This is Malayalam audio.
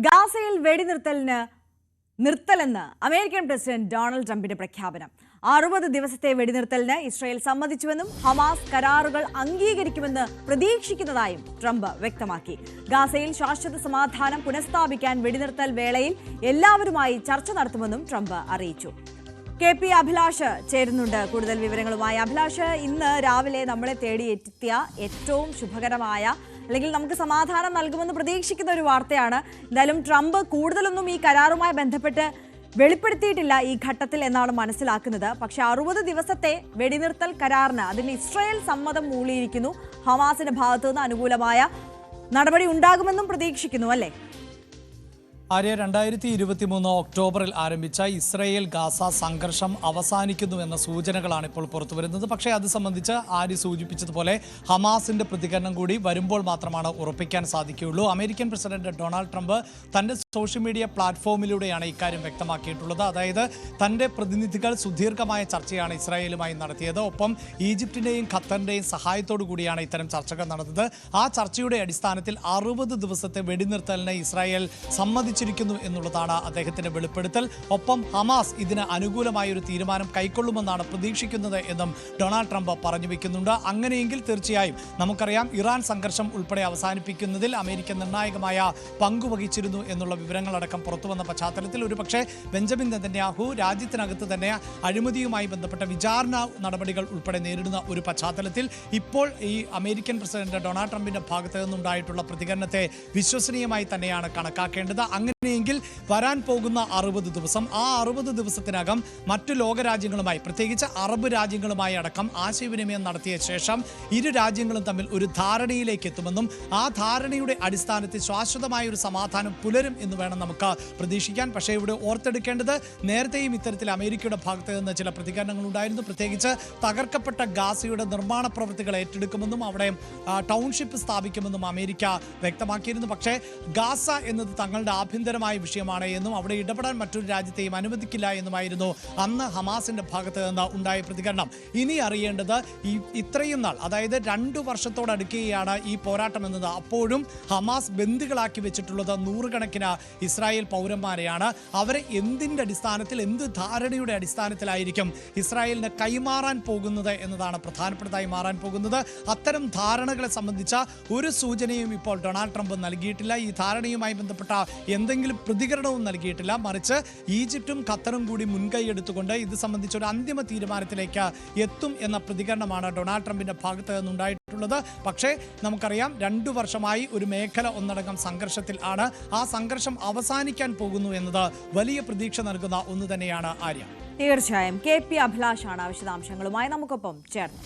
ഗാസയിൽ വെടിനിർത്തലിന് നിർത്തലെന്ന് അമേരിക്കൻ പ്രസിഡന്റ് ഡൊണാൾഡ് ട്രംപിന്റെ പ്രഖ്യാപനം. 60 ദിവസത്തെ വെടിനിർത്തലിന് ഇസ്രായേൽ സമ്മതിച്ചുവെന്നും ഹമാസ് കരാറുകൾ അംഗീകരിക്കുമെന്ന് പ്രതീക്ഷിക്കുന്നതായും ട്രംപ് വ്യക്തമാക്കി. ഗാസയിൽ ശാശ്വത സമാധാനം പുനഃസ്ഥാപിക്കാൻ വെടിനിർത്തൽ വേളയിൽ എല്ലാവരുമായി ചർച്ച നടത്തുമെന്നും ട്രംപ് അറിയിച്ചു. KP അഭിലാഷ് ചേരുന്നുണ്ട് കൂടുതൽ വിവരങ്ങളുമായി. അഭിലാഷ്, ഇന്ന് രാവിലെ നമ്മളെ തേടിയെത്തിയ ഏറ്റവും ശുഭകരമായ അല്ലെങ്കിൽ നമുക്ക് സമാധാനം നൽകുമെന്ന് പ്രതീക്ഷിക്കുന്ന ഒരു വാർത്തയാണ്. എന്തായാലും ട്രംപ് കൂടുതലൊന്നും ഈ കരാറുമായി ബന്ധപ്പെട്ട് വെളിപ്പെടുത്തിയിട്ടില്ല ഈ ഘട്ടത്തിൽ എന്നാണ് മനസ്സിലാക്കുന്നത്. പക്ഷേ 60 ദിവസത്തെ വെടിനിർത്തൽ കരാറിന് അതിന് ഇസ്രായേൽ സമ്മതം മൂളിയിരിക്കുന്നു. ഹമാസിന്റെ ഭാഗത്തു നിന്ന് അനുകൂലമായ നടപടി ഉണ്ടാകുമെന്നും പ്രതീക്ഷിക്കുന്നു, അല്ലേ? 2023 ഒക്ടോബറിൽ ആരംഭിച്ച ഇസ്രായേൽ ഗാസ സംഘർഷം അവസാനിക്കുന്നുവെന്ന സൂചനകളാണ് ഇപ്പോൾ പുറത്തുവരുന്നത്. പക്ഷേ അത് സംബന്ധിച്ച് ആര്യ സൂചിപ്പിച്ചതുപോലെ ഹമാസിന്റെ പ്രതികരണം കൂടി വരുമ്പോൾ മാത്രമാണ് ഉറപ്പിക്കാൻ സാധിക്കുകയുള്ളൂ. അമേരിക്കൻ പ്രസിഡന്റ് ഡൊണാൾഡ് ട്രംപ് തന്റെ സോഷ്യൽ മീഡിയ പ്ലാറ്റ്ഫോമിലൂടെയാണ് ഇക്കാര്യം വ്യക്തമാക്കിയിട്ടുള്ളത്. അതായത് തന്റെ പ്രതിനിധികൾ സുദീർഘമായ ചർച്ചയാണ് ഇസ്രായേലുമായി നടത്തിയത്. ഒപ്പം ഈജിപ്തിന്റെയും ഖത്തറിന്റെയും സഹായത്തോടു കൂടിയാണ് ഇത്തരം ചർച്ചകൾ നടന്നത്. ആ ചർച്ചയുടെ അടിസ്ഥാനത്തിൽ 60 ദിവസത്തെ വെടിനിർത്തലിന് ഇസ്രായേൽ സമ്മതിച്ചിരിക്കുന്നു എന്നുള്ളതാണ് അദ്ദേഹത്തിന്റെ വെളിപ്പെടുത്തൽ. ഒപ്പം ഹമാസ് ഇതിന് അനുകൂലമായ ഒരു തീരുമാനം കൈക്കൊള്ളുമെന്നാണ് പ്രതീക്ഷിക്കുന്നത് എന്നും ഡൊണാൾഡ് ട്രംപ് പറഞ്ഞു വെക്കുന്നുണ്ട്. അങ്ങനെയെങ്കിൽ തീർച്ചയായും നമുക്കറിയാം, ഇറാൻ സംഘർഷം ഉൾപ്പെടെ അവസാനിപ്പിക്കുന്നതിൽ അമേരിക്ക നിർണായകമായ പങ്കുവഹിച്ചിരുന്നു എന്നുള്ള വിവരങ്ങളടക്കം പുറത്തുവന്ന പശ്ചാത്തലത്തിൽ ഒരുപക്ഷെ ബെഞ്ചമിൻ നെതന്യാഹു രാജ്യത്തിനകത്ത് തന്നെ അഴിമതിയുമായി ബന്ധപ്പെട്ട വിചാരണ നടപടികൾ ഉൾപ്പെടെ നേരിടുന്ന ഒരു പശ്ചാത്തലത്തിൽ ഇപ്പോൾ ഈ അമേരിക്കൻ പ്രസിഡന്റ് ഡൊണാൾഡ് ട്രംപിന്റെ ഭാഗത്ത് നിന്നുണ്ടായിട്ടുള്ള പ്രതികരണത്തെ വിശ്വസനീയമായി തന്നെയാണ് കണക്കാക്കേണ്ടത്. അങ്ങനെയെങ്കിൽ വരാൻ പോകുന്ന 60 ദിവസം, ആ 60 ദിവസത്തിനകം മറ്റു ലോകരാജ്യങ്ങളുമായി, പ്രത്യേകിച്ച് അറബ് രാജ്യങ്ങളുമായി അടക്കം ആശയവിനിമയം നടത്തിയ ശേഷം ഇരു രാജ്യങ്ങളും തമ്മിൽ ഒരു ധാരണയിലേക്ക് എത്തുമെന്നും ആ ധാരണയുടെ അടിസ്ഥാനത്തിൽ ശാശ്വതമായ ഒരു സമാധാനം പുലരും എന്ന് വേണം നമുക്ക് പ്രതീക്ഷിക്കാൻ. പക്ഷേ ഇവിടെ ഓർത്തെടുക്കേണ്ടത്, നേരത്തെയും ഇത്തരത്തിൽ അമേരിക്കയുടെ ഭാഗത്ത് നിന്ന് ചില പ്രതികരണങ്ങൾ ഉണ്ടായിരുന്നു. പ്രത്യേകിച്ച് തകർക്കപ്പെട്ട ഗാസയുടെ നിർമ്മാണ പ്രവൃത്തികൾ ഏറ്റെടുക്കുമെന്നും അവിടെ ടൗൺഷിപ്പ് സ്ഥാപിക്കുമെന്നും അമേരിക്ക വ്യക്തമാക്കിയിരുന്നു. പക്ഷേ ഗാസ എന്നത് തങ്ങളുടെ ആഭ്യന്തരമായ വിഷയമാണ് എന്നും അവിടെ ഇടപെടാൻ മറ്റൊരു രാജ്യത്തെയും അനുവദിക്കില്ല എന്നുമായിരുന്നു അന്ന് ഹമാസിന്റെ ഭാഗത്ത് നിന്ന് ഉണ്ടായ പ്രതികരണം. ഇനി അറിയേണ്ടത്, ഇത്രയും നാൾ, അതായത് 2 വർഷത്തോടടുക്കുകയാണ് ഈ പോരാട്ടം എന്നത്. അപ്പോഴും ഹമാസ് ബന്ദികളാക്കി വെച്ചിട്ടുള്ളത് നൂറുകണക്കിന് ഇസ്രായേൽ പൗരന്മാരെയാണ്. അവരെ എന്തിൻ്റെ അടിസ്ഥാനത്തിൽ, എന്ത് ധാരണയുടെ അടിസ്ഥാനത്തിലായിരിക്കും ഇസ്രായേലിന് കൈമാറാൻ പോകുന്നത് എന്നതാണ് പ്രധാനപ്പെട്ടതായി മാറാൻ പോകുന്നത്. അത്തരം ധാരണകളെ സംബന്ധിച്ച ഒരു സൂചനയും ഇപ്പോൾ ഡൊണാൾഡ് ട്രംപ് നൽകിയിട്ടില്ല. ഈ ധാരണയുമായി ബന്ധപ്പെട്ട എന്തെങ്കിലും പ്രതികരണവും നൽകിയിട്ടില്ല. മറിച്ച് ഈജിപ്തും ഖത്തറും കൂടി മുൻകൈ എടുത്തുകൊണ്ട് ഇത് സംബന്ധിച്ച ഒരു അന്തിമ തീരുമാനത്തിലേക്ക് എത്തും എന്ന പ്രതികരണമാണ് ഡൊണാൾഡ് ട്രംപിന്റെ ഭാഗത്ത് നിന്നുണ്ടായിട്ടുള്ളത്. പക്ഷേ നമുക്കറിയാം, 2 വർഷമായി ഒരു മേഖല ഒന്നടങ്കം സംഘർഷത്തിൽ ആണ്. ആ സംഘർഷം അവസാനിക്കാൻ പോകുന്നു എന്നത് വലിയ പ്രതീക്ഷ നൽകുന്ന ഒന്ന് തന്നെയാണ്. ആര്യ, തീർച്ചയായും KP അഭിലാഷാണ് വിശദാംശങ്ങളുമായി നമുക്കൊപ്പം ചേർന്നു.